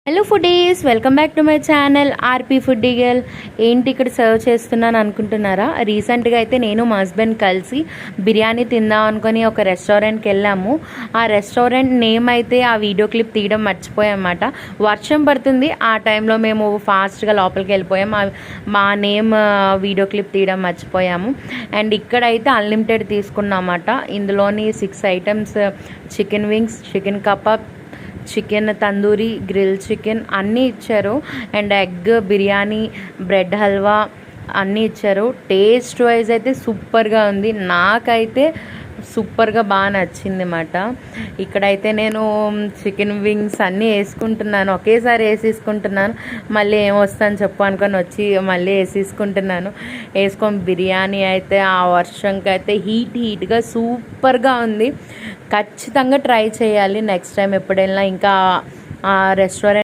Hello foodies, welcome back to my channel RP foodie girl. ఏంటి ఇక్కడ serve చేస్తున్నాను అనుకుంటున్నారా? రీసెంట్గా అయితే నేను మా హస్బెండ్ కలిసి బిర్యానీ తిందాం అనుకొని ఒక రెస్టారెంట్కి వెళ్ళాము. ఆ రెస్టారెంట్ నేమ్ అయితే ఆ వీడియో క్లిప్ తీయడం మర్చిపోయామన్నమాట. వర్షం పడుతుంది, ఆ టైంలో మేము ఫాస్ట్గా లోపలికి వెళ్ళిపోయాము. మా నేమ్ వీడియో క్లిప్ తీయడం మర్చిపోయాము. అండ్ ఇక్కడైతే అన్లిమిటెడ్ తీసుకున్నామన్నమాట. ఇందులోని 6 items, chicken wings, chicken kebab, chicken tandoori, grill chicken అన్నీ ఇచ్చారు. And egg biryani, bread halwa అన్నీ ఇచ్చారు. టేస్ట్ వైజ్ అయితే సూపర్గా ఉంది. నాకైతే సూపర్గా బాగా నచ్చింది అన్నమాట. ఇక్కడైతే నేను చికెన్ వింగ్స్ అన్నీ వేసుకుంటున్నాను, ఒకేసారి వేసేసుకుంటున్నాను. మళ్ళీ ఏమొస్తాను చెప్పు అనుకొని వచ్చి మళ్ళీ వేసేసుకుంటున్నాను. వేసుకొని బిర్యానీ అయితే ఆ వర్షంకి అయితే హీట్గా సూపర్గా ఉంది. ఖచ్చితంగా ట్రై చేయాలి నెక్స్ట్ టైం ఎప్పుడైనా ఇంకా ఆ రెస్టారెంట్